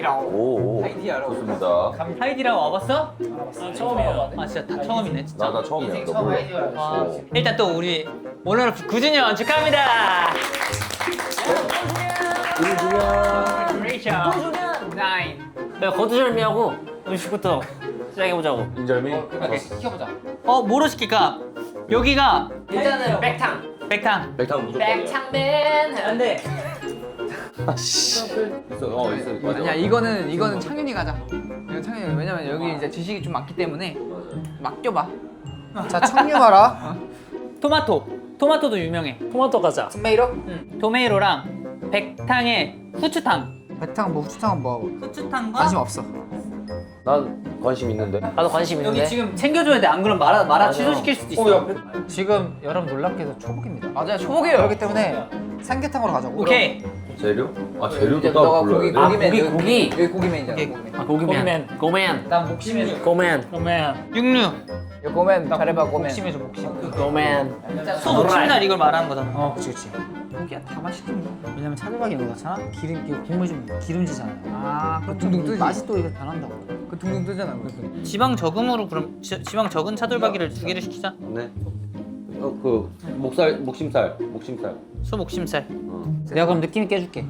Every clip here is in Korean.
하이디라오. 하이디라오. 좋습니다. 하이디라고 와봤어? 처음이에요. 아 진짜 다 처음이네 진짜. 나 처음이야. 인생 너 처음 몰라. 하이디라오. 아, 일단 또 우리 오늘 9주년 축하합니다. 9주년. 9. 거두절미하고 음식부터 시작해보자고. 인절미. 오케이, 시켜보자. 뭐로 시킬까? 여기가 일단은 백탕. 백탕. 백탕 무조건. 백탕맨. 안돼. 있어. 있어. 맞아. 아니야 이거는 창윤이 가자. 이건 창윤이 왜냐면 여기 이제 지식이 좀 많기 때문에 맡겨봐. 자, 청류 봐라. 토마토도 유명해. 토마토 가자. 스메이로? 토메이로랑 백탕에 후추탕. 백탕 뭐 후추탕은 뭐 후추탕과 관심 없어. 난 관심 있는데. 나도 관심 있는데. 여기 지금 챙겨줘야 돼. 안 그러면 마라 취소시킬 수도 있어. 지금 여러분 놀랍게도 초복입니다. 맞아요 초복이에요. 그렇기 때문에 삼계탕으로 가자고. 오케이. 재료? 아 재료도 이제 따로 너가 불러야 돼? 고기맨 고기. 여기 고기맨이잖아. 고기맨. 아, 고기맨. 고맨. 난 목심해줘. 고맨. 육류. 여기 고맨 잘해봐 고맨. 목심해줘 목심. 고맨. 소 목심날 이걸 말하는 거잖아. 그치 그치. 고기야 다 맛있던 거. 왜냐면 차돌박이 넣잖아. 기름 이거 국물 좀 기름지잖아. 그 둥둥 뜨지. 맛이 또 이거 변한다고. 그 둥둥 뜨잖아. 그. 지방 적음으로 그럼 지방 적은 차돌박이를 2개를 시키자. 네. 그 목심살. 소 목심살. 내가 그럼 느낌 있게 해줄게.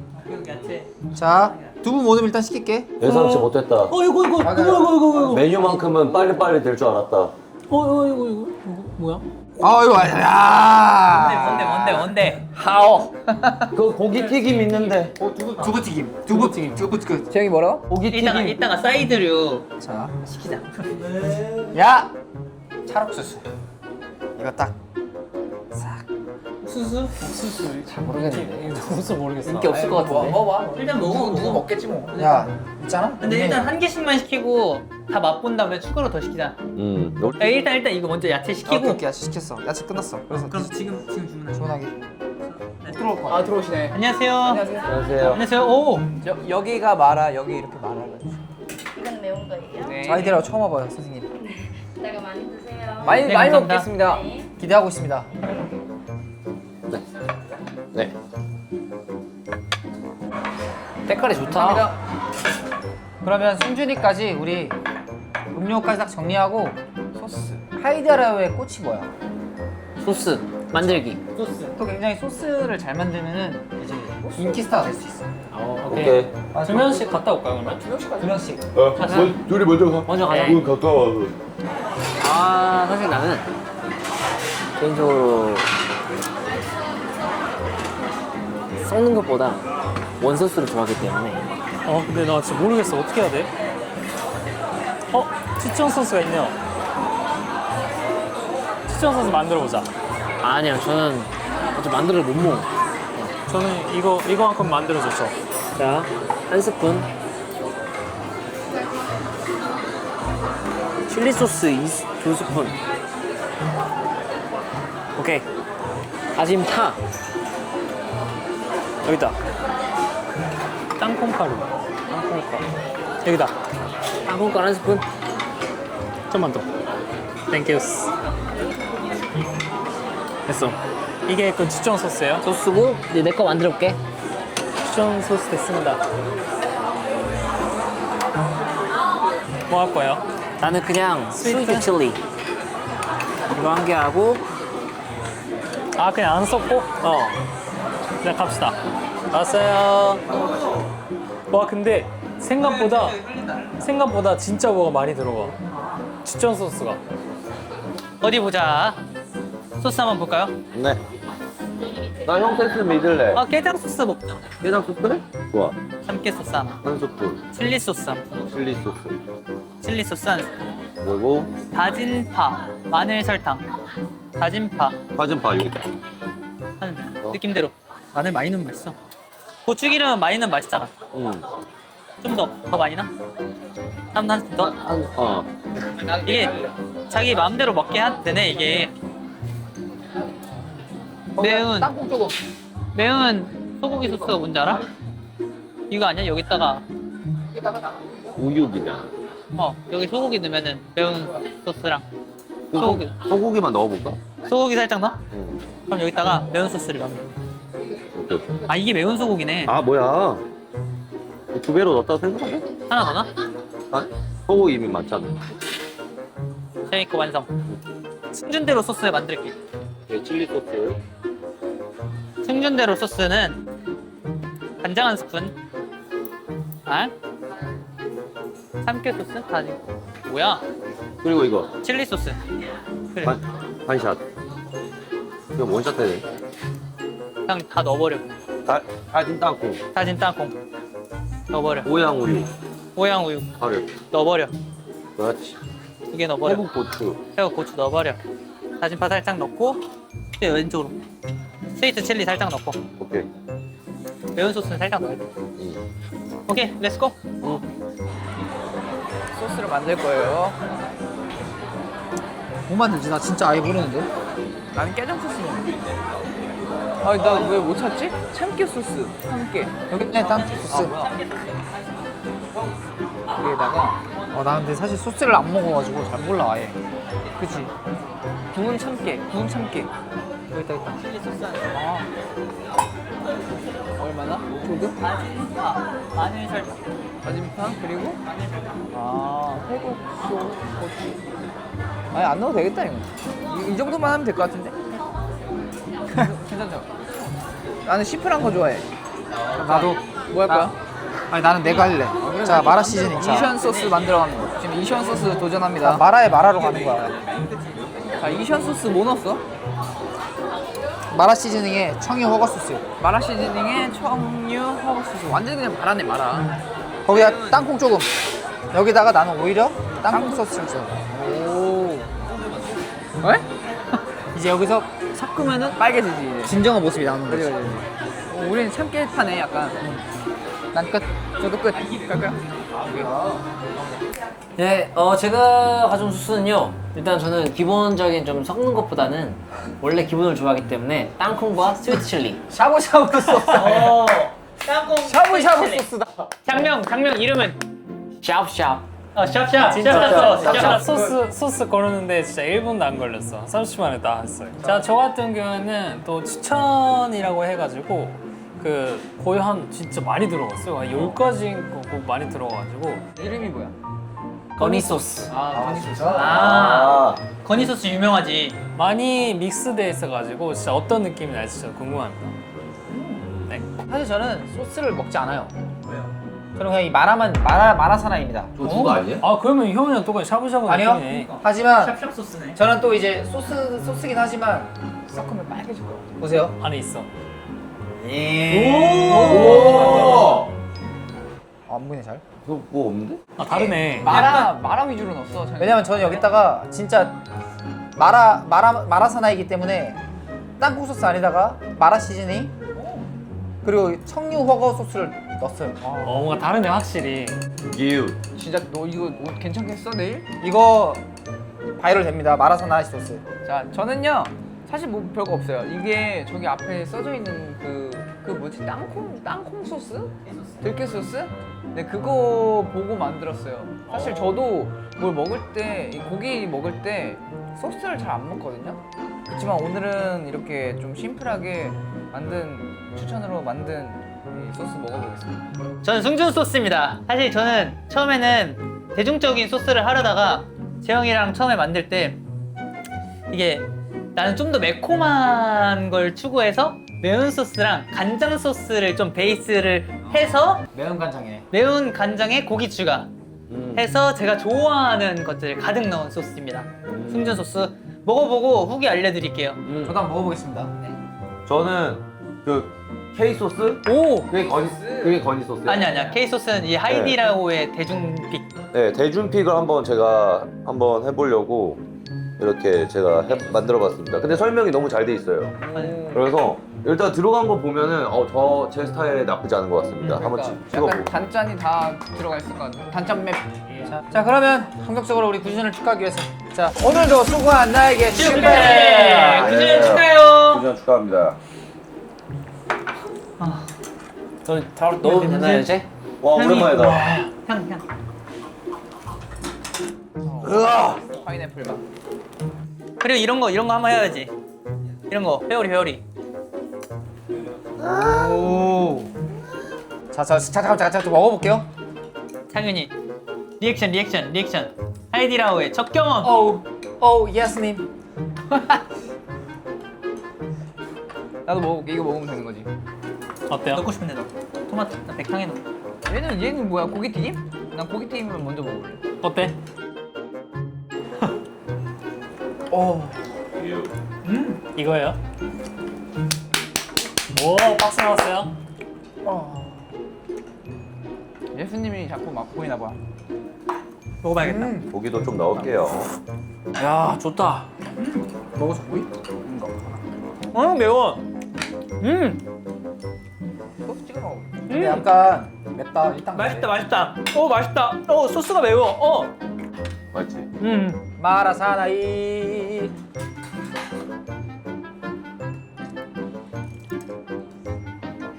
야채. 자, 두부 모듬 일단 시킬게. 예상치 못했다. 이거. 메뉴만큼은 빨리빨리 될 줄 알았다. 이거 뭐야? 아 이거 야. 뭔데? 하오. 그 고기 튀김 있는데. 두부튀김. 두부 그. 재영이 뭐라고? 고기 튀김. 이따가 사이드류 자, 시키자. 야. 찰옥수수. 이거 딱. 잘 모르겠는데. 무슨 모르겠어. 인기 없을 것 같은데. 먹어봐. 일단 먹어. 누구 먹겠지 뭐. 야, 있잖아. 근데 일단 한 개씩만 시키고 다 맛본 다음에 추가로 더 시키자. 야, 일단 이거 먼저 야채 시키고. 오케이, 야채 시켰어. 야채 끝났어. 그래서 그럼 지금 주문하자. 시원하게. 들어올 거. 아 들어오시네. 안녕하세요. 안녕하세요. 안녕하세요. 오. 여기가 마라 여기 이렇게 마라가지고. 이건 매운 거예요? 네. 아이디라고 처음 와봐요, 선생님. 이따가 많이 드세요. 많이 네, 많이 감사합니다. 먹겠습니다. 네. 기대하고 있습니다. 네. 때깔이 좋다. 감사합니다. 그러면 승준이까지 우리 음료까지 딱 정리하고 소스. 하이디라오의 꽃이 뭐야? 소스 만들기. 또 굉장히 소스를 잘 만들면은 이제 인기 스타가 될 수 있어. 오케이. 두 명씩 갔다 올까요 그러면? 두 명씩. 둘이 먼저 가. 먼저 가자. 문 가까워서. 아 사실 나는 개인적으로 섞는 것보다 원소스를 좋아하기 때문에. 근데 나 진짜 모르겠어. 어떻게 해야 돼? 추천 소스가 있네요. 추천 소스 만들어 보자. 아니야 저는 어차피 만들어 못 먹어. 저는 이거만큼 만들어 줬죠. 자, 한 스푼. 칠리 소스 2스푼. 오케이. 다진 파. 여기다. 땅콩가루. 여기다. 땅콩가루 한 스푼. 좀만 더. 땡큐스. 됐어. 이게 그 추천 소스예요? 소스고 이제 내 거 만들어 볼게. 추천 소스 됐습니다. 뭐 할 거예요? 나는 그냥 스위트 칠리. 이거 한 개 하고 아 그냥 안 섞고? 네 갑시다. 왔어요. 와 근데 생각보다 진짜 뭐가 많이 들어가. 추천 소스가. 어디 보자. 소스 한번 볼까요? 네. 나 형 테스트 믿을래. 게장 소스 먹자. 게장 소스? 좋아. 참깨 소스 하나. 한 스푼. 칠리 소스 하나. 칠리 소스. 칠리 소스 한 스푼. 그리고 다진 파, 마늘 설탕. 다진 파. 파전 파 여기다. 한 느낌대로. 마늘 많이 넣으면 맛있어. 고추기름 많이 넣으면 맛있잖아. 좀 더 많이 나? 한 스푼 더? 이게 자기 마음대로 먹게 되네 이게. 매운 소고기 소스가 뭔지 알아? 이거 아니야? 여기다가 우육이다. 여기 소고기 넣으면은 매운 소스랑 소고기. 소고기만 넣어볼까? 소고기 살짝 넣어? 응. 그럼 여기다가 매운 소스를 넣어. 오케이. 아 이게 매운 소고기네. 아 뭐야? 두 배로 넣었다고 생각하면? 하나 더 넣어? 아, 소고기 이미 많잖아. 재밌고 완성. 승준대로 소스 만들게. 네, 칠리 소스. 승준대로 소스는 간장 한 스푼, 참깨 소스 다진. 뭐야? 그리고 이거 칠리 소스. 그래. 반샷. 이거 원샷 해야 돼. 그냥 다 넣어버려. 다진 땅콩, 다진 땅콩 넣어버려. 오양 우유, 오양 우유 가루. 넣어버려. 그렇지. 2개 넣어버려. 태국 고추. 새우 고추 넣어버려. 다진 파 살짝 넣고 이제 왼쪽으로 스위트 칠리 살짝 넣고 오케이. 매운 소스는 살짝 넣어야 돼. 오케이, 렛츠고. 소스를 만들 거예요. 뭐 만들지? 나 진짜 아예 모르는데. 나는 깨장 소스 먹는데. 아, 나 왜 못 찾지? 참깨 소스. 참깨. 여기 있네, 땅 소스. 여기에다가 나 근데 사실 소스를 안 먹어가지고 잘 몰라 아예. 그치. 구운 참깨. 구운 참깨. 여기 있다, 있다. 칠리 소스 아. 얼마나? 조금? 마늘 설탕. 마지막 그리고 마늘 설탕. 태국 고추. 아니 안 넣어도 되겠다 이거. 이 정도만 하면 될 것 같은데? 괜찮죠? 나는 시플한 거 좋아해. 나도. 뭐 할 거야? 아니 나는 내가 할래. 자 마라 시즈닝. 자, 이션 소스 만들어가는 거. 지금 이션 소스 도전합니다. 마라에 마라로 가는 거야. 자, 이션 소스 뭐 넣었어? 마라 시즈닝에 청유 허거 소스. 마라 시즈닝에 청유 허브 소스. 완전 그냥 마라네 마라. 거기다 땅콩 조금. 여기다가 나는 오히려 땅콩 소스를 줘. 오. 왜? 이제 여기서 섞으면은 빨개지지 이제. 진정한 모습이 나오는 그래 거지. 그래. 우리는 참깨파네 약간. 난 끝. 저도 끝. 갈까요? 네, 제가 가져온 소스는요. 일단 저는 기본적인 좀 섞는 것보다는 원래 기본을 좋아하기 때문에 땅콩과 스위트 칠리. 샤브샤브 소스. 땅콩. 샤브샤브 소스다. 장명 이름은 샵샵. 샵샵. 진짜 샵샵. 소스 고르는데 진짜 1분도 안 걸렸어. 30분 만에 다 했어요. 자, 저 같은 경우에는 또 추천이라고 해가지고 거의 한 진짜 많이 들어갔어요. 한 10가지 꼭 많이 들어가가지고 이름이 뭐야? 거니 소스. 거니 소스 유명하지. 많이 믹스돼 있어가지고 진짜 어떤 느낌이 날지 진짜 궁금합니다. 네. 사실 저는 소스를 먹지 않아요. 왜요? 저는 그냥 이 마라 사나이입니다. 저 그거 아니에요? 아 그러면 형이랑 똑같이 샤브샤브 아니요. 느낌이네. 하지만 샵샵 소스네. 저는 또 이제 소스긴 하지만 섞으면 빨개질 거야. 보세요. 안에 있어. 안 보이네 잘. 그거 뭐 없는데? 아 다르네. 마라 위주로 넣었어. 자기. 왜냐면 저는 여기다가 진짜 마라 사나이기 때문에 땅콩 소스 아니다가 마라 시즈닝 그리고 청유 허거 소스를 넣었어요. 뭔가 다르네 확실히. 유. 진짜 너 이거 옷 괜찮겠어 내일? 이거 바이럴 됩니다. 마라 사나이 소스. 자, 저는요 사실 뭐 별거 없어요. 이게 저기 앞에 써져 있는 그 뭐지 땅콩 소스? 들깨 소스? 네, 그거 보고 만들었어요. 사실 저도 뭘 먹을 때, 이 고기 먹을 때 소스를 잘 안 먹거든요. 그렇지만 오늘은 이렇게 좀 심플하게 추천으로 만든 이 소스 먹어보겠습니다. 저는 승준 소스입니다. 사실 저는 처음에는 대중적인 소스를 하려다가 재영이랑 처음에 만들 때 이게 나는 좀 더 매콤한 걸 추구해서 매운 소스랑 간장 소스를 좀 베이스를 해서 매운 간장에. 매운 간장에 고기 추가 해서 제가 좋아하는 것들을 가득 넣은 소스입니다. 승준 소스 먹어보고 후기 알려드릴게요. 저도 한번 먹어보겠습니다. 저는 그 K 소스? 오! 그게 건이 소스. 아니야. K 소스는 이 하이디라고의 대중픽. 네, 대준픽을 제가 한번 해보려고 이렇게 제가 만들어봤습니다. 근데 설명이 너무 잘 돼 있어요. 그래서 일단 들어간 거 보면은 저 제 스타일에 나쁘지 않은 것 같습니다. 한번 약간 찍어보고. 단짠이 다 들어가 있을 것 같아요. 단짠 맵. 자 그러면 본격적으로 우리 9주년을 축하하기 위해서 자 오늘도 수고한 나에게 축배. 네, 9주년 축하해요. 9주년 축하합니다. 넣어도 되나요 이제? 와 오랜만이다. 향. 파인애플 맛. 그리고 이런 거 한번 해야지. 이런 거 회오리. 잠깐 먹어볼게요. 창윤이 리액션. 하이디라오의 첫 경험. 예스님. 나도 먹어볼게. 이거 먹으면 되는 거지. 어때요? 넣고 싶은데 넣어. 토마토 나 백탕에 넣어. 얘는 뭐야? 고기튀김? 난 고기튀김을 먼저 먹어볼래. 어때? 이거예요? 오 박스 나왔어요. 예수님이 자꾸 맛보이나 봐. 먹어봐야겠다. 고기도 좀 넣을게요. 야 좋다. 먹어서 보이? 매워. 소스 찍어 먹어. 근데 약간 맵다. 일단 맛있다. 맛있다. 소스가 매워. 맞지? 마라사나이.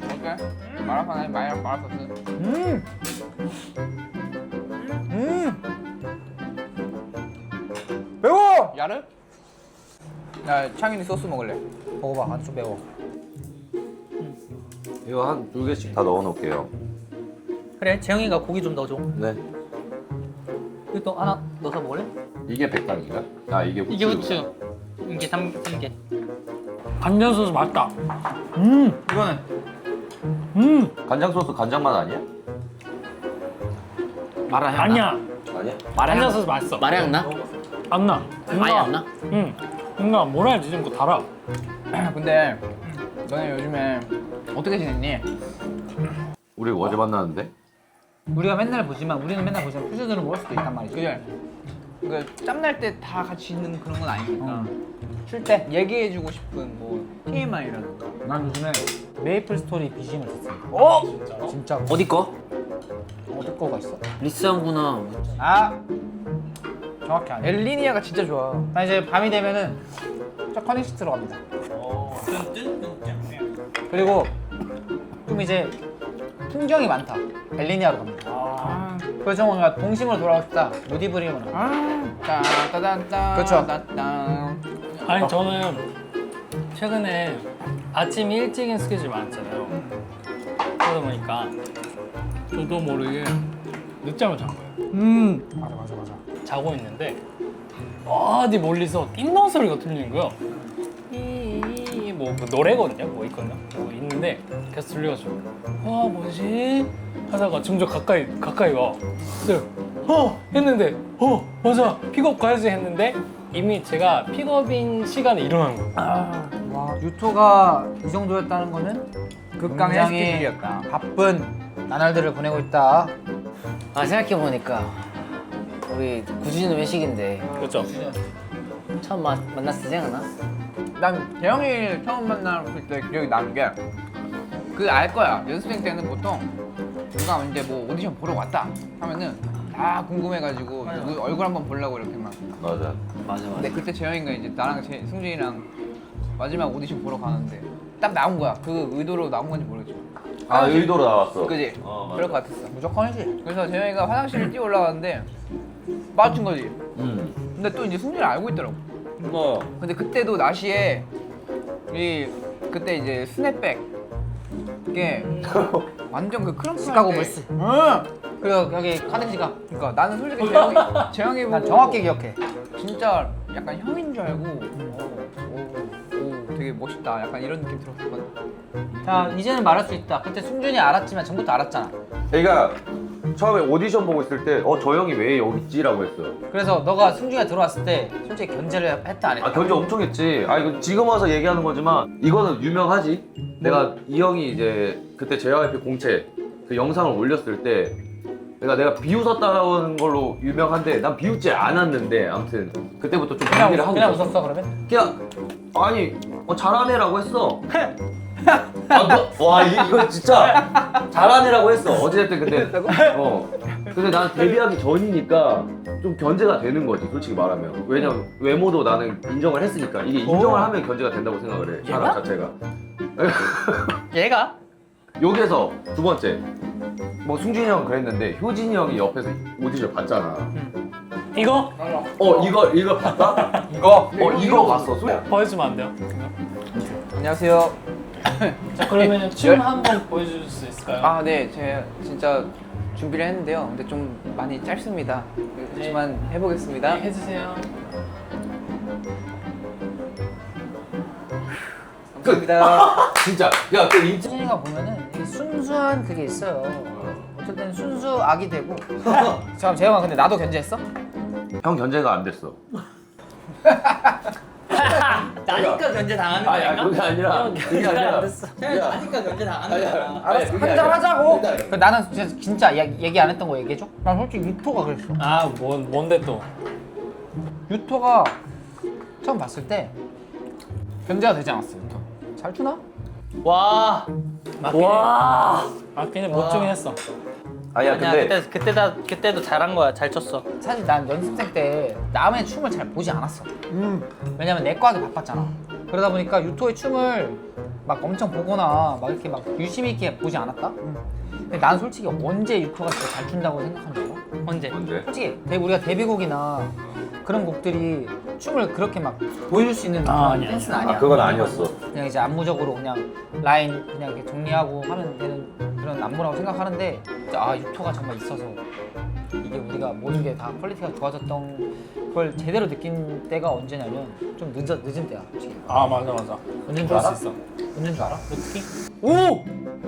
어때? 마라파나이 마라소스. 매워. 야르? 나 창인이 소스 먹을래. 먹어봐. 안 좀 매워. 이거 한 2개씩 다 넣어놓을게요. 그래 재영이가 고기 좀 넣어줘. 네. 이거 또 하나 넣어서 먹을래? 이게 백탕인가? 아 이게 후추. 이게 후추. 이게 삼계. 간장 소스 맛있다. 이거는 간장 소스 간장맛 아니야? 마라향 아니야. 아니야? 간장 소스 맛있어. 마라향 나? 안 나. 아예 안 나? 응. 뭔가 뭐라 해야 되지? 좀 달아. 근데 너네 요즘에 어떻게 지냈니? 우리 어제 만났는데? 우리는 맨날 보지만 퓨즈들은 모를 수도 있단 말이지. 그래. 그 짬날 때 다 같이 있는 그런 건 아니니까. 쉴 때. 얘기해주고 싶은 뭐 TMI라든가. 난 요즘에 메이플 스토리 BGM을 썼습니다. 진짜 어디 거? 어디 거가 있어? 리스한구나. 아 정확히 안 해. 엘리니아가 진짜 좋아. 나 이제 밤이 되면은 저 커넥시트로 갑니다. 그리고 좀 이제 풍경이 많다. 엘리니아로 갑니다. 그래서 뭔가 동심으로 돌아가고 싶다. 모디브리오나. 따따단딴. 그쵸. 따딴. 아니 저는 최근에 아침 일찍인 스케줄이 많았잖아요. 그러다 보니까 저도 모르게 늦잠을 잔 거예요. 맞아. 자고 있는데 어디 멀리서 띵동 소리가 들리는 거예요. 뭐 노래거든요. 뭐 있거든요. 뭐 있는데 계속 들려가지고 뭐지? 하다가 점점 가까이 와. 그래서 했는데 맞아 픽업 가야지 했는데 이미 제가 픽업인 시간에 일어난 거예요. 와 유토가 이 정도였다는 거는 극강의 굉장히 스케줄이었다. 바쁜 나날들을 보내고 있다. 아 생각해보니까 우리 9주년 회식인데 그렇죠. 처음 만났을 때 생각나? 난 재영이를 처음 만났을 때 기억이 나는 게 그 알 거야. 연습생 때는 보통 누가 이제 뭐 오디션 보러 왔다 하면은 다 궁금해가지고 누구 얼굴 한번 보려고 이렇게 막. 맞아. 맞아. 근데 그때 재영이가 이제 나랑 승준이랑 마지막 오디션 보러 가는데 딱 나온 거야. 그 의도로 나온 건지 모르겠지만. 아 의도로 나왔어. 그지? 맞아. 그럴 것 같았어. 무조건이지. 그래서 재영이가 화장실을 뛰어 올라갔는데 마주친 거지. 응. 근데 또 이제 승준이 알고 있더라고. 뭐 근데 그때도 나시에 그때 이제 스냅백 이게 완전 그 크럼프 시카고 할 때. 물스. 응. 그리고 여기 카드 지갑. 그러니까 나는 솔직히 재영이 보고 난 정확히 기억해. 진짜 약간 형인 줄 알고 오, 되게 멋있다. 약간 이런 느낌 들었거든. 자 이제는 말할 수 있다. 그때 승준이 알았지만 전부터 알았잖아. 그러니까 처음에 오디션 보고 있을 때 저 형이 왜 여기 있지라고 했어요. 그래서 너가 승준이가 들어왔을 때 솔직히 견제를 했다 안 했다? 아 견제 엄청 했지. 아 이거 지금 와서 얘기하는 거지만 이거는 유명하지. 내가 이 형이 이제 그때 JYP 공채 그 영상을 올렸을 때 내가 비웃었다는 걸로 유명한데 난 비웃지 않았는데 아무튼 그때부터 좀 준비를 하고 그냥 있었어. 웃었어 그러면? 그냥 아니 잘하네라고 했어. 와 이거 진짜 잘하네라고 했어. 어쨌든 근데 근데 나는 데뷔하기 전이니까 좀 견제가 되는 거지 솔직히 말하면. 왜냐면 외모도 나는 인정을 했으니까 이게 인정을 하면 견제가 된다고 생각을 해. 사람 자체가. 얘가 여기에서 두 번째 뭐 승준이 형은 그랬는데 효진이 형이 옆에서 오디션 봤잖아. 이거 이거 봤다? 이거? 이거 봤어. 보여주면 안 돼요? 안녕하세요. 자 그러면 춤 한번 보여줄 수 있을까요? 아, 네, 제가 진짜 준비를 했는데요. 근데 좀 많이 짧습니다. 그렇지만 해보겠습니다. 네, 해주세요. 감사합니다. 진짜 야그 인체 수진이가 보면은 되게 순수한 그게 있어요. 어떨 때는 순수 악이 되고. 잠깐 재영아, 근데 나도 견제했어? 형 견제가 안 됐어. 나니까 견제 당하는 거야. 그게 아니라 그게 아니라 나니까 견제 당하는 거야. 알았어, 한잔 하자고. 그 나는 진짜 얘기 안 했던 거 얘기해줘? 난 솔직히 유토가 그랬어. 아 뭔데 또? 유토가 처음 봤을 때 견제가 되지 않았어. 유토 잘 추나? 와. 맞긴 해, 못 주긴 했어. 아니야 아니야 근데 그때도 잘한 거야. 잘 췄어. 사실 난 연습생 때 남의 춤을 잘 보지 않았어. 왜냐면 내과하기 바빴잖아. 그러다 보니까 유토의 춤을 막 엄청 보거나 막 이렇게 막 유심히 있게 보지 않았다. 근데 난 솔직히 언제 유토가 진짜 잘 춘다고 생각한 줄 알아? 언제? 뭔데? 솔직히 우리가 데뷔곡이나 그런 곡들이 춤을 그렇게 막 보여줄 수 있는 그런 아니야. 댄스는 아니야. 그건 아니었어. 그냥 이제 안무적으로 그냥 라인 그냥 이렇게 정리하고 하면 되는 그런 안무라고 생각하는데 유토가 정말 있어서 이게 우리가 모든 게 다 퀄리티가 좋아졌던 걸 제대로 느낀 때가 언제냐면 좀 늦은 때야 솔직히. 아 맞아. 언제인 줄 그럴 수 알아? 있어. 언제인 줄 알아? 어떻게? 오!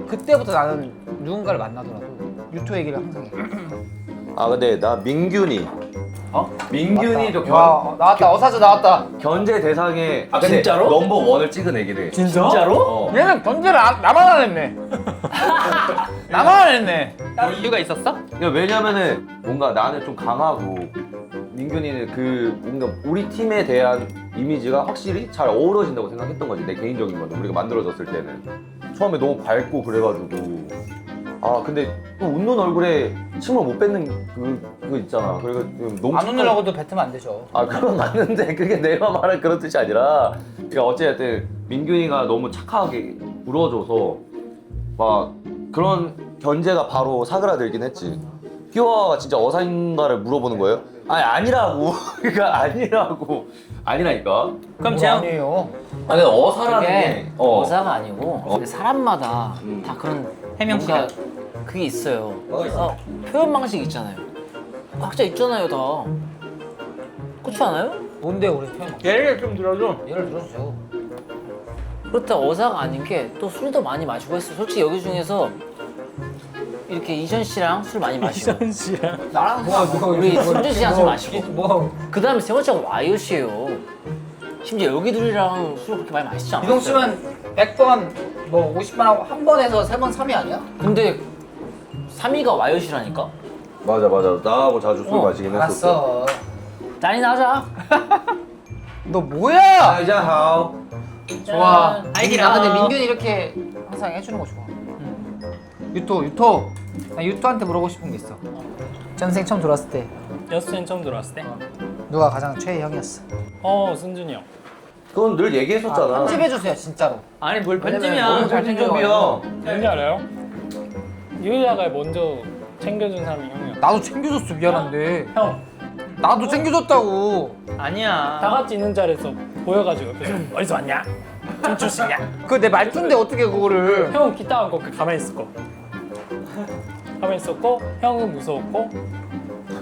그때부터 나는 누군가를 만나더라도 유토 얘기를 항상 해. 아 근데 나 민균이 민균이 저 와, 나왔다. 어사즈 나왔다. 견제 대상에 근데 진짜로? 넘버 원을 찍은 애긴 해. 진짜로? 얘는 견제를 나만 안 했네. 나만 안 했네. 뭐 이유가 있었어? 왜냐면은 뭔가 나는 좀 강하고 민균이는 그 뭔가 우리 팀에 대한 이미지가 확실히 잘 어우러진다고 생각했던 거지. 내 개인적인 거는 우리가 만들어졌을 때는 처음에 너무 밝고 그래가지고 근데 또 웃는 얼굴에 침을 못 뱉는 그거 있잖아. 그리고 너무 안 웃으려고도 뱉으면 안 되죠. 그건 맞는데 그게 내가 말한 그런 뜻이 아니라 그러니까 어쨌든 민균이가 너무 착하게 불어줘서 막 그런 견제가 바로 사그라들긴 했지. 희화가 진짜 어사인가를 물어보는 거예요? 아니라고. 그러니까 아니라니까. 그럼 재영 아니에요. 근데 어사라는 그게 게 어사가 아니고 근데 사람마다 다 그런 해명시간. 뭔가 그게 있어요. 표현 방식 있잖아요. 각자 있잖아요 다. 그렇지 않아요? 뭔데 우리 표현? 예를 좀 들어줘. 예를 들어주세요. 그렇다고 어사가 아닌 게 또 술도 많이 마시고 했어. 솔직히 여기 중에서 이렇게 이전 씨랑 술 많이 마시고 씨랑. 나랑 우리 승준 씨랑 술 마시고 뭐 그 다음에 세 번째가 와이오 씨예요. 심지어 여기 둘이랑 술 그렇게 많이 마시지 않았어요. 이동 씨만 100번 뭐 50번 하고 한 번에서 3번 3위 아니야? 근데 3위가 와이오 씨라니까? 맞아. 나하고 자주 술 마시긴 했었어. 알았어. 짠이나 하자. 너 뭐야? 다이자하오. 좋아. 아이디랑. 나 근데 민균이 이렇게 항상 해주는 거 좋아. 유토. 나 유토한테 물어보고 싶은 게 있어. 전생 처음 들어왔을 때 여수엔 처음 들어왔을 때. 누가 가장 최애형이었어? 승준이 형. 그건 늘 얘기했었잖아. 편집해주세요 진짜로. 아니 뭘 너무 편집이야. 잘생겨요. 왠지 알아요? 유희아가 먼저 챙겨준 사람이 형이야. 나도 챙겨줬어 미안한데. 형, 나도 챙겨줬다고. 아니야. 다 같이 있는 자리에서 보여가지고 옆에서 어디서 왔냐? 춤출 수 있냐? 그 내 말투인데 어떻게 그거를? 형은 기타 안고 가만히 있었고 가만히 있었고 형은 무서웠고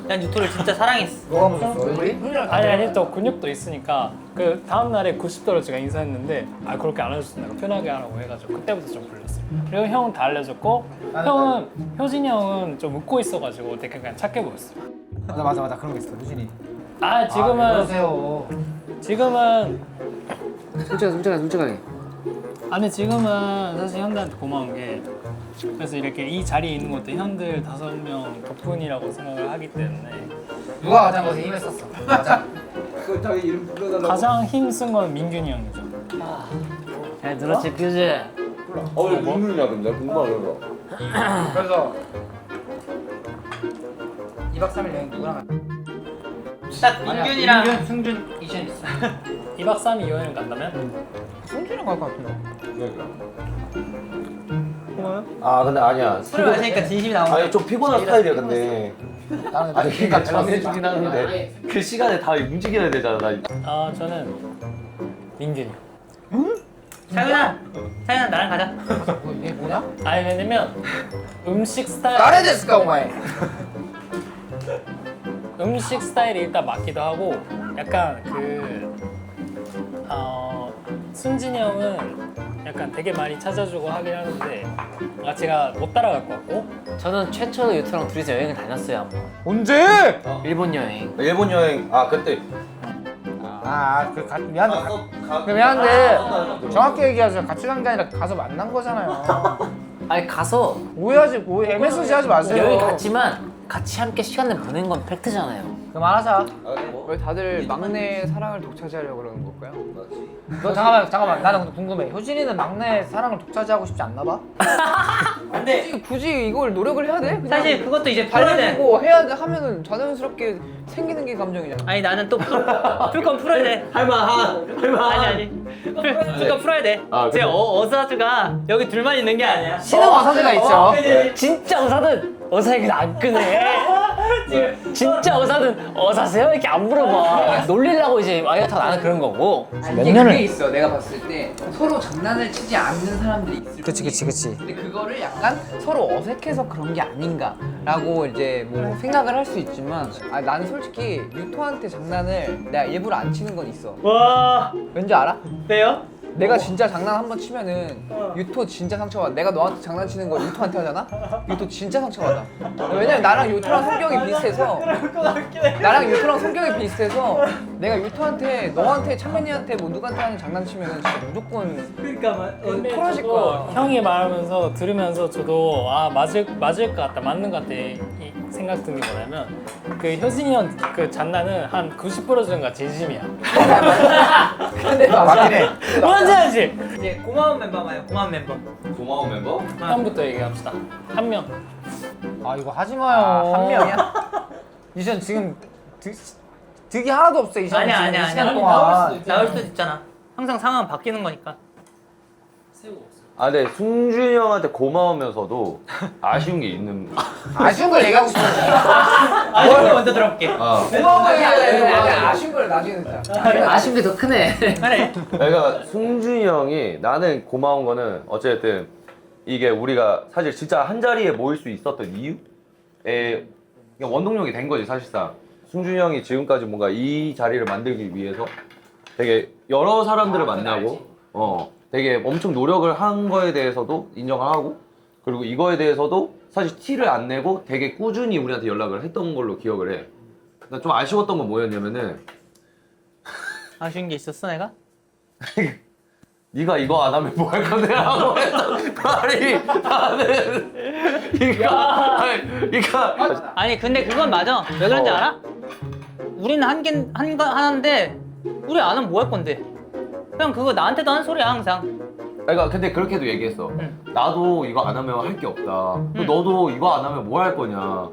난 유토를 진짜 사랑했어. 뭐가 무슨 소리? 아니 또 근육도 있으니까 그 다음 날에 90도로 제가 인사했는데 그렇게 안 해줬습니다. 편하게 하라고 해가지고 그때부터 좀 불렸어요. 그리고 형은 다 알려줬고 형은 효진이 형은 좀 웃고 있어가지고 되게 그냥 착해 보였어요. 맞아 그런 게 있어 효진이. 지금은 그러세요. 지금은 솔직하게. 아니 지금은 사실 형들한테 고마운 게 그래서 이렇게 이 자리에 있는 것도 형들 5명 덕분이라고 생각을 하기 때문에 누가 가장 거기서 힘을 썼어? 맞아. 가장 힘쓴 건 민균이 형이죠. 야 늘었지 퓨즈. 왜 민균이야 근데 궁금하다. 그래서 2박 3일 여행 누구랑 갈 거야? 딱 민균이랑 민균, 승준, 이션 있어. 2박 3일 여행 간다면? 승준이랑 갈 것 같은데. 근데 아니야. 술 마시니까 진심이 나오네. 좀 피곤한 스타일이야 근데. 나는 그러니까 정해주긴 하는데 그 시간에 다 움직여야 되잖아. 나. 저는 민균이. 차윤아 나랑 가자. 이게 뭐냐? 아니 왜냐면 음식 스타일 나래 데스까 오마이. 음식 스타일이 일단 맞기도 하고 약간 순진이 형은 약간 되게 많이 찾아주고 하긴 하는데 제가 못 따라갈 것 같고 저는 최초로 유토랑 둘이서 여행을 다녔어요 한번. 언제? 일본 여행. 일본 여행 그때 미안한데 정확히 얘기하죠. 같이 간 게 아니라 가서 만난 거잖아요. 아니 가서 오해하지 MSG 하지 마세요. 여행 갔지만 같이 함께 시간을 보낸 건 팩트잖아요. 그만하자. 왜 다들 막내 사랑을 독차지하려고 그러는 걸까요? 너 잠깐만 나는 근데 궁금해. 효진이는 막내 사랑을 독차지하고 싶지 않나 봐? 근데 굳이 이걸 노력을 해야 돼? 그냥 사실 그것도 이제 풀어야 돼. 달래주고 해야 돼 하면은 자연스럽게 생기는 게 감정이잖아. 아니 나는 또 풀 건 풀어야 돼. 아니 풀 건 풀어야 돼. 제 어사주가 여기 둘만 있는 게 아니야. 신흥 어사드가 있죠. 진짜 어사든 어사 얘기는 안 끄네. 진짜 어사든 어사세요? 이렇게 안 물어봐. 놀리려고 이제 와이어타가 나는 그런 거고. 이게 그게 있어. 내가 봤을 때 서로 장난을 치지 않는 사람들이 있을 그치. 근데 그거를 약간 서로 어색해서 그런 게 아닌가라고 이제 뭐 생각을 할 수 있지만 나는 솔직히 유토한테 장난을 내가 일부러 안 치는 건 있어. 와 왠지 알아? 왜요? 내가 진짜 장난 한 번 치면은 유토 진짜 상처받아. 내가 너한테 장난치는 걸 유토한테 하잖아? 유토 진짜 상처받아. 왜냐면 나랑 유토랑 성격이 비슷해서 내가 유토한테 너한테 창민이한테 뭐 누구한테 하는 장난치면은 진짜 무조건 그러니까 토라질 거야. 형이 말하면서 들으면서 저도 맞을 것 같다 맞는 것 같다 이 생각 든 게 뭐냐면 그 효진이 형 그 장난은 한 90% 정도가 진심이야. 근데 맞긴 해. 뭔지 알지? 이제 고마운 멤버 봐요. 고마운 멤버. 고마운 멤버? 형부터 얘기합시다. 한 명. 이거 하지 마요. 한 명이야? 이전 지금 득이 하나도 없어. 이전 아니야. 이 시간 동안. 나올 수도 있잖아. 항상 상황은 바뀌는 거니까. 근데 승준이 형한테 고마우면서도 아쉬운 게 있는. 아쉬운 걸 얘기하고 싶어. 아쉬운 거 먼저 들어볼게. 고마운 거 얘기하자. 아쉬운 걸 나중에 듣자. 아쉬운 게 더 크네. 그래. 그러니까 승준이 형이 나는 고마운 거는 어쨌든 이게 우리가 사실 진짜 한 자리에 모일 수 있었던 이유에 그냥 원동력이 된 거지 사실상. 승준이 형이 지금까지 뭔가 이 자리를 만들기 위해서 되게 여러 사람들을 만나고 되게 엄청 노력을 한 거에 대해서도 인정을 하고 그리고 이거에 대해서도 사실 티를 안 내고 되게 꾸준히 우리한테 연락을 했던 걸로 기억을 해. 나 좀 아쉬웠던 건 뭐였냐면은 아쉬운 게 있었어 내가? 네가 이거 안 하면 뭐 할 건데 하고 했던 말이 나는 그러니까 아니 근데 그건 맞아. 왜 그런지 알아? 우리는 하는데 우리 안 하면 뭐 할 건데? 그냥 그거 나한테도 한 소리야 항상. 그러니까 근데 그렇게도 얘기했어. 나도 이거 안 하면 할 게 없다. 너도 이거 안 하면 뭐 할 거냐.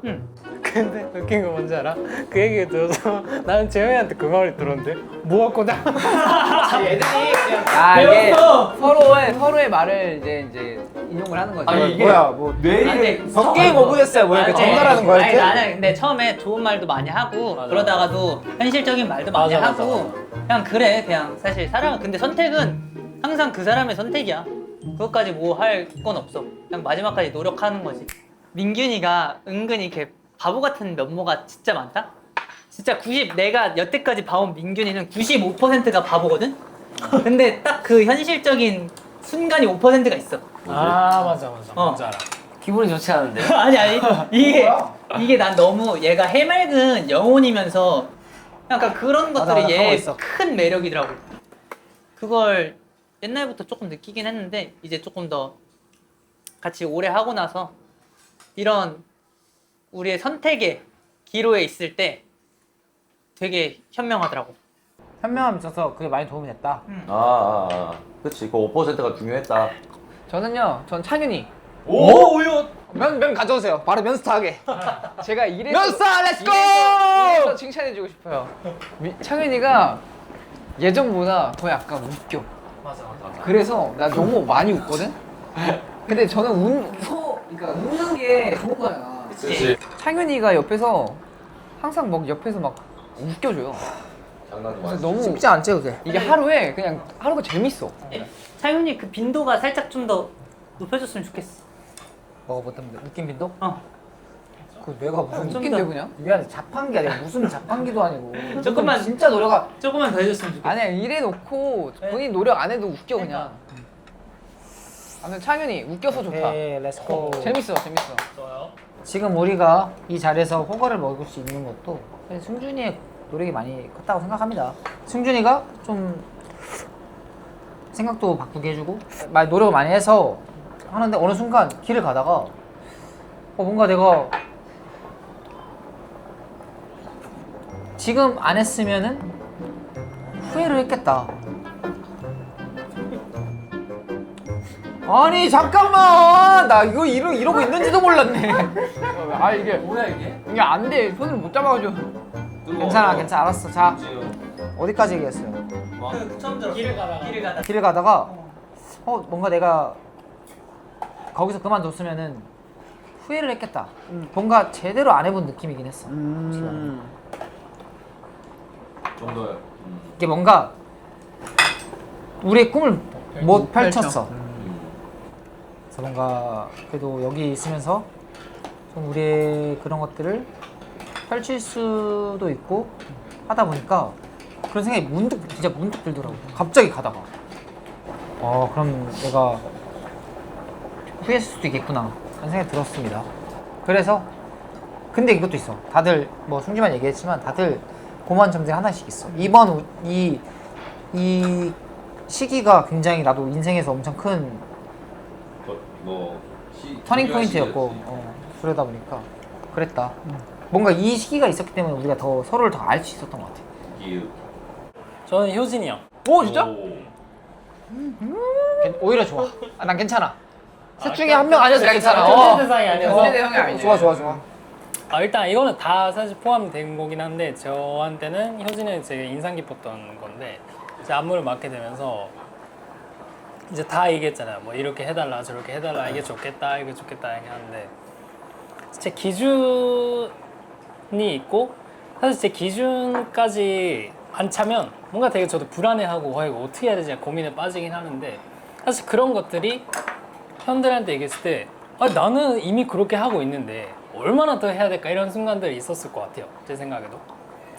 근데 웃긴 거 뭔지 알아? 그 얘기 들어서 나는 재영이한테 그 말이 들었는데 뭐 할 거냐? 이게 서로의 말을 이제 인용을 하는 거지. 아니, 이게 뭐야 뭐 뇌리 게임 오브였어요. 뭐야? 이렇게 전달하는 거야 아니 이렇게? 나는 근데 처음에 좋은 말도 많이 하고 그러다가도 현실적인 말도 많이 맞아, 하고 그냥 그래 그냥 사실 사람은 근데 선택은 항상 그 사람의 선택이야. 그것까지 뭐 할 건 없어. 그냥 마지막까지 노력하는 거지. 민균이가 은근히 이렇게 바보 같은 면모가 진짜 많다? 진짜 내가 여태까지 봐온 민균이는 95%가 바보거든? 근데 딱 그 현실적인 순간이 5%가 있어. 맞아. 뭔지 알아. 기분이 좋지 않은데. 아니 이게 난 너무 얘가 해맑은 영혼이면서 약간 그런 것들이 하고 얘 있어. 큰 매력이더라고. 그걸 옛날부터 조금 느끼긴 했는데 이제 조금 더 같이 오래 하고 나서 이런 우리의 선택의 기로에 있을 때 되게 현명하더라고. 현명함 있어서 그게 많이 도움이 됐다. 그치. 그 5%가 중요했다. 전 창윤이. 오요. 면 가져오세요. 바로 면스타하게. 제가 면스타 렛츠고! 이래서 칭찬해주고 싶어요. 창윤이가 예전보다 더 약간 웃겨. 맞아. 그래서 나 너무 많이 웃거든? 근데 저는 그러니까 웃는 게 좋은 거잖아. 그치. 창윤이가 옆에서 항상 막 옆에서 막 웃겨줘요. 그래서 너무 쉽지 않지 그게. 이게 하루에 그냥 하루가 재밌어. 창윤이 그 빈도가 살짝 좀 더 높여줬으면 좋겠어. 먹어보던 느낌 빈도? 어. 그 내가 무슨 좀 웃긴데 더. 그냥? 미안해 자판기 아니야 무슨 자판기도 아니고. 조금만 진짜 노력하. 조금만 더 해줬으면 좋겠어. 아니야 이래 놓고 본인 노력 안 해도 웃겨 그냥. 아무튼 창윤이 웃겨서 좋다. 오케이 렛츠고. 재밌어 재밌어. 좋아요. 지금 우리가 이 자리에서 호거를 먹을 수 있는 것도 승준이의 노력이 많이 컸다고 생각합니다. 승준이가 좀 생각도 바꾸게 해주고 많이 노력을 많이 해서 하는데 어느 순간 길을 가다가 뭔가 내가 지금 안 했으면은 후회를 했겠다. 아니 잠깐만 나 이거 이러고 있는지도 몰랐네. 아 이게 뭐야 이게? 이게 안 돼. 손을 못 잡아가지고. 괜찮아 알았어. 자 어디까지 얘기했어요? 처음 들었어. 길을 가다가 뭔가 내가 거기서 그만뒀으면은 후회를 했겠다. 뭔가 제대로 안 해본 느낌이긴 했어. 좀 더. 이게 뭔가 우리의 꿈을 못 펼쳤어. 그래서 뭔가 그래도 여기 있으면서 좀 우리의 그런 것들을 펼칠 수도 있고 하다 보니까 그런 생각이 진짜 문득 들더라고. 갑자기 가다가 그럼 내가 후회했을 수도 있겠구나 그런 생각이 들었습니다. 그래서 근데 이것도 있어. 다들 뭐 승주만 얘기했지만 다들 고마운 점들이 하나씩 있어. 이번 이 시기가 굉장히 나도 인생에서 엄청 큰 터닝 포인트였고 그러다 보니까 그랬다. 뭔가 이 시기가 있었기 때문에 우리가 더 서로를 더 알 수 있었던 것 같아. 저는 효진이 형. 오 진짜? 오히려 좋아. 난 괜찮아. 셋 중에 한 명 아니어도 괜찮아. 같은 세상이 아니어서. 우리 형이 아니지. 좋아. 일단 이거는 다 사실 포함된 거긴 한데 저한테는 효진이 되게 인상 깊었던 건데 이제 안무를 맡게 되면서 이제 다 얘기했잖아요. 뭐 이렇게 해달라 저렇게 해달라 이게 좋겠다 이게 좋겠다 이렇게 하는데 제 기준이 있고 사실 제 기준까지 안 차면 뭔가 되게 저도 불안해하고 이거 어떻게 해야 되지 고민에 빠지긴 하는데 사실 그런 것들이 형들한테 얘기했을 때 나는 이미 그렇게 하고 있는데 얼마나 더 해야 될까 이런 순간들이 있었을 것 같아요. 제 생각에도.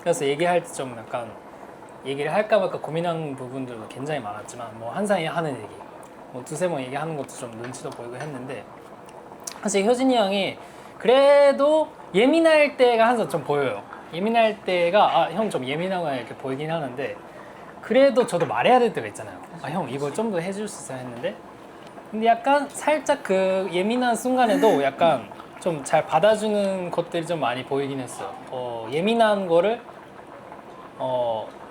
그래서 얘기할 때 좀 약간 얘기를 할까 말까 고민한 부분들도 굉장히 많았지만 뭐 한상이 하는 얘기 뭐 두세 번 얘기하는 것도 좀 눈치도 보이고 했는데 사실 효진이 형이 그래도 예민할 때가 항상 좀 보여요. 예민할 때가 형 좀 예민하고 이렇게 보이긴 하는데 그래도 저도 말해야 될 때가 있잖아요. 형 이거 좀 더 해줄 수 있어야 했는데 근데 약간 살짝 그 예민한 순간에도 약간 좀 잘 받아주는 것들이 좀 많이 보이긴 했어요. 예민한 거를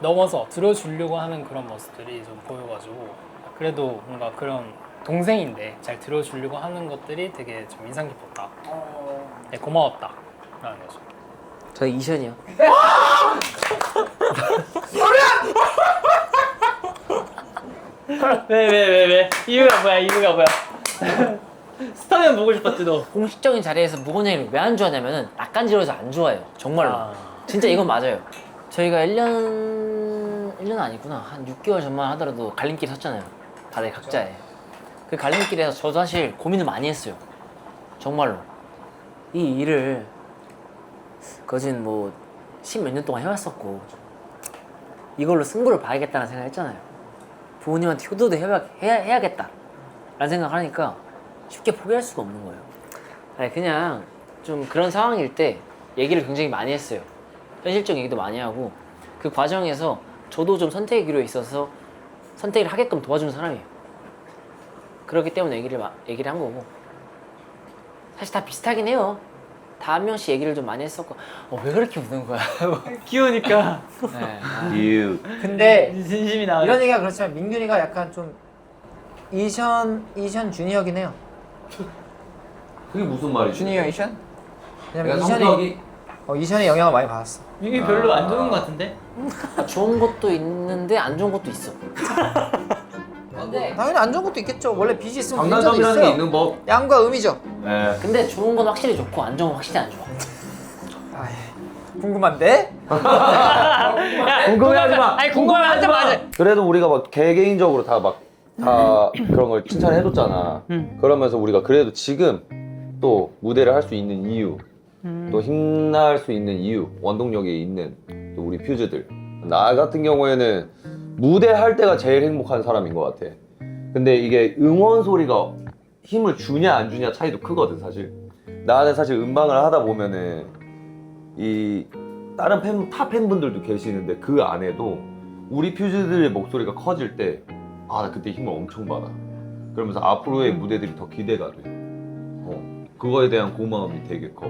넘어서 들어주려고 하는 그런 모습들이 좀 보여가지고 그래도 뭔가 그런 동생인데 잘 들어주려고 하는 것들이 되게 좀 인상 깊었다. 네, 고마웠다 라는 거죠. 저 이션이요. 왜? 이유가 뭐야? 스타면 보고 싶었지 너. 공식적인 자리에서 무건 형이 왜 안 좋아하냐면은 낯간지러워서 안 좋아해요. 정말로. 진짜 이건 맞아요. 저희가 1년 아니구나. 한 6개월 전만 하더라도 갈림길 섰잖아요. 다들 각자에. 그 갈림길에서 저도 사실 고민을 많이 했어요. 정말로. 이 일을 거진 뭐 10몇 년 동안 해왔었고 이걸로 승부를 봐야겠다는 생각을 했잖아요. 부모님한테 효도도 해야겠다 라는 생각을 하니까 쉽게 포기할 수가 없는 거예요. 아니, 그냥 좀 그런 상황일 때 얘기를 굉장히 많이 했어요. 현실적 얘기도 많이 하고 그 과정에서 저도 좀 선택의 기로에 있어서 선택을 하게끔 도와주는 사람이에요. 그렇기 때문에 얘기를 한 거고 사실 다 비슷하긴 해요. 다 한 명씩 얘기를 좀 많이 했었고 왜 그렇게 웃는 거야? 귀여우니까. 네. 근데 진심이 나와. 이런 얘기가 그렇지만 민균이가 약간 좀 이션 주니어긴 해요. 그게 무슨 말이지? 주니어 이션? 왜냐면 성격이 이션의 영향을 많이 받았어. 이게 별로 안 좋은 것 같은데? 좋은 것도 있는데 안 좋은 것도 있어. 당연히 안 좋은 것도 있겠죠. 원래 빚이 있으면 문제도 장단점이라는 게 있어요. 있는 법. 양과 음이죠. 네. 근데 좋은 건 확실히 좋고 안 좋은 건 확실히 안 좋아. 궁금한데? 궁금해하지 마. 아니 궁금해하지 마. 그래도 우리가 막 개개인적으로 다 그런 걸 칭찬을 해줬잖아. 그러면서 우리가 그래도 지금 또 무대를 할 수 있는 이유, 또 힘날 수 있는 이유, 원동력이 있는 또 우리 퓨즈들. 나 같은 경우에는 무대 할 때가 제일 행복한 사람인 것 같아. 근데 이게 응원 소리가 힘을 주냐 안 주냐 차이도 크거든 사실. 나는 사실 음방을 하다 보면은 이 다른 타 팬분들도 계시는데 그 안에도 우리 퓨즈들의 목소리가 커질 때 아, 나 그때 힘을 엄청 받아. 그러면서 앞으로의 무대들이 더 기대가 돼. 그거에 대한 고마움이 되게 커.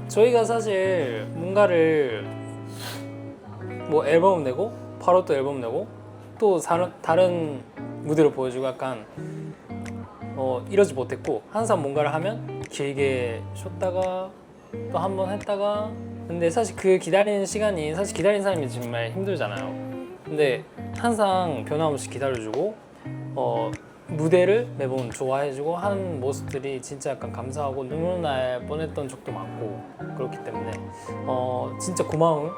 저희가 사실 뭔가를 뭐 앨범 내고 바로 또 앨범 내고 또 다른 무대로 보여주고 약간 이러지 못했고 항상 뭔가를 하면 길게 쉬었다가 또 한 번 했다가 근데 사실 그 기다리는 시간이 사실 기다리는 사람이 정말 힘들잖아요. 근데 항상 변함없이 기다려주고 무대를 매번 좋아해주고 하는 모습들이 진짜 약간 감사하고 눈물 날 뻔했던 적도 많고 그렇기 때문에 진짜 고마움.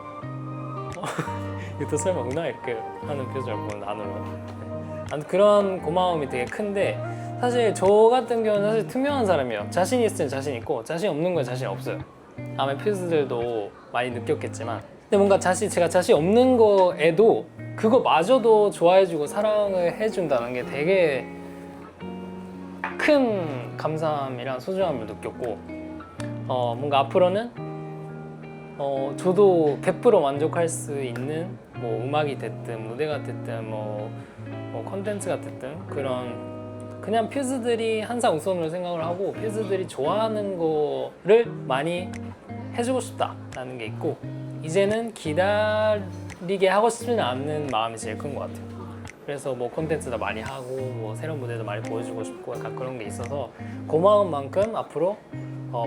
이것도 설마 누나 이렇게 하는 표정을 보는 안으로 그런 고마움이 되게 큰데 사실 저 같은 경우는 사실 투명한 사람이에요. 자신 있으면 자신 있고 자신 없는 건 자신 없어요. 아마 퓨즈들도 많이 느꼈겠지만 근데 뭔가 제가 자신 없는 거에도 그거마저도 좋아해주고 사랑을 해준다는 게 되게 큰 감사함이랑 소중함을 느꼈고 뭔가 앞으로는 저도 100% 만족할 수 있는 뭐 음악이 됐든 무대가 됐든 뭐 컨텐츠가 됐든 그냥 퓨즈들이 항상 우선으로 생각을 하고 퓨즈들이 좋아하는 거를 많이 해주고 싶다라는 게 있고 이제는 기다리게 하고 싶지는 않는 마음이 제일 큰 것 같아요. 그래서 뭐 콘텐츠도 많이 하고 뭐 새로운 무대도 많이 보여주고 싶고 약간 그런 게 있어서 고마운 만큼 앞으로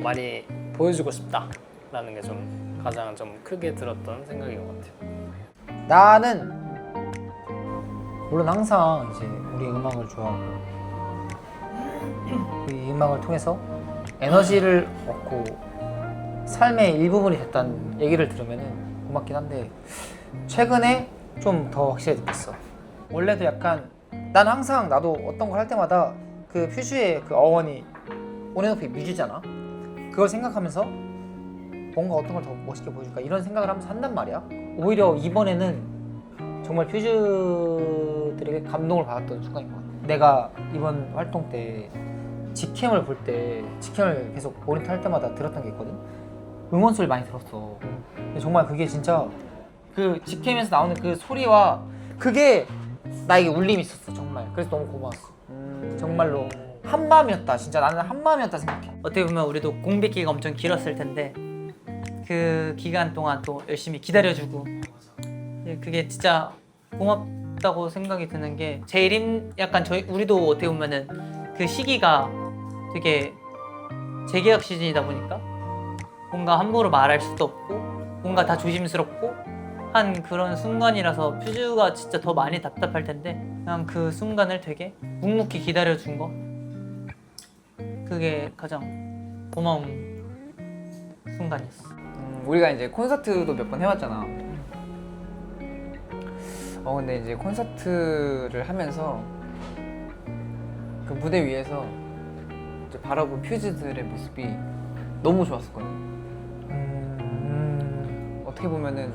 많이 보여주고 싶다라는 게 좀 가장 좀 크게 들었던 생각인 것 같아요. 나는 물론 항상 이제 우리 음악을 좋아하고 이 음악을 통해서 에너지를 얻고 삶의 일부분이 됐다는 얘기를 들으면은 고맙긴 한데 최근에 좀 더 확실히 느꼈어. 원래도 약간 난 항상 나도 어떤 걸 할 때마다 그 퓨즈의 그 어원이 온앤오프의 뮤즈잖아. 그걸 생각하면서 뭔가 어떤 걸 더 멋있게 보여줄까 이런 생각을 하면서 한단 말이야. 오히려 이번에는 정말 퓨즈들에게 감동을 받았던 순간인 것 같아. 내가 이번 활동 때 직캠을 볼 때 직캠을 계속 모니터 할 때마다 들었던 게 있거든. 응원 소리 많이 들었어. 근데 정말 그게 진짜 그 직캠에서 나오는 그 소리와 그게 나에게 울림이 있었어 정말. 그래서 너무 고마웠어. 정말로 한마음이었다. 진짜 나는 한마음이었다 생각해. 어떻게 보면 우리도 공백기가 엄청 길었을 텐데 그 기간 동안 또 열심히 기다려주고 그게 진짜 고맙다고 생각이 드는 게 제일 약간 우리도 어떻게 보면은 그 시기가 되게 재계약 시즌이다 보니까 뭔가 함부로 말할 수도 없고 뭔가 다 조심스럽고 한 그런 순간이라서 퓨즈가 진짜 더 많이 답답할 텐데 그냥 그 순간을 되게 묵묵히 기다려준 거 그게 가장 고마운 순간이었어. 우리가 이제 콘서트도 몇 번 해왔잖아. 근데 이제 콘서트를 하면서 그 무대 위에서 이제 바라본 퓨즈들의 모습이 너무 좋았었거든. 어떻게 보면은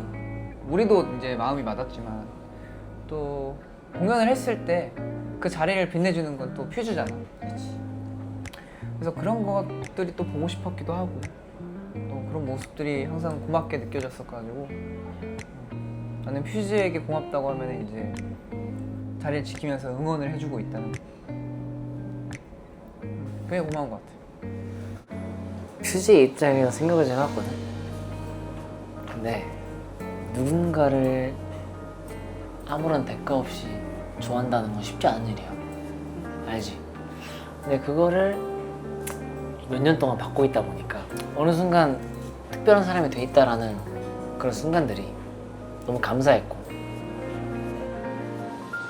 우리도 이제 마음이 맞았지만 또 공연을 했을 때 그 자리를 빛내주는 건 또 퓨즈잖아. 그래서 그런 것들이 또 보고 싶었기도 하고 또 그런 모습들이 항상 고맙게 느껴졌었가지고 나는 퓨즈에게 고맙다고 하면 이제 자리를 지키면서 응원을 해주고 있다는 그게 고마운 것 같아. 퓨즈의 입장에서 생각을 좀 해봤거든. 근데 누군가를 아무런 대가 없이 좋아한다는 건 쉽지 않은 일이야. 알지? 근데 그거를 몇 년 동안 받고 있다 보니까 어느 순간 특별한 사람이 돼 있다라는 그런 순간들이 너무 감사했고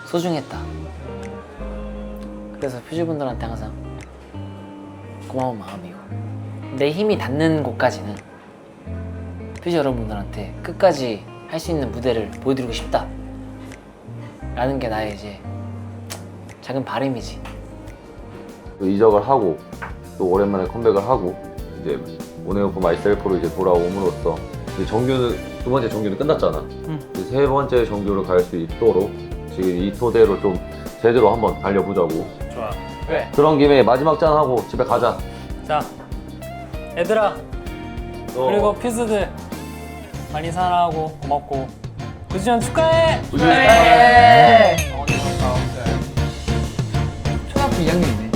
소중했다. 그래서 퓨즈분들한테 항상 고마운 마음이고 내 힘이 닿는 곳까지는 퓨즈 여러분들한테 끝까지 할 수 있는 무대를 보여드리고 싶다 라는 게 나의 이제 작은 바람이지. 또 이적을 하고 또 오랜만에 컴백을 하고 이제 오네오프 마이셀프로 이제 돌아옴으로써 이제 정규는 두 번째 정규는 끝났잖아. 이제 세 번째 정규로 갈 수 있도록 지금 이 토대로 좀 제대로 한번 달려보자고. 좋아. 그래. 그런 김에 마지막 짠 하고 집에 가자. 자, 얘들아. 그리고 퓨즈들 많이 사랑하고 고맙고 9주년 축하해! 네. 초등학교 2학년이네.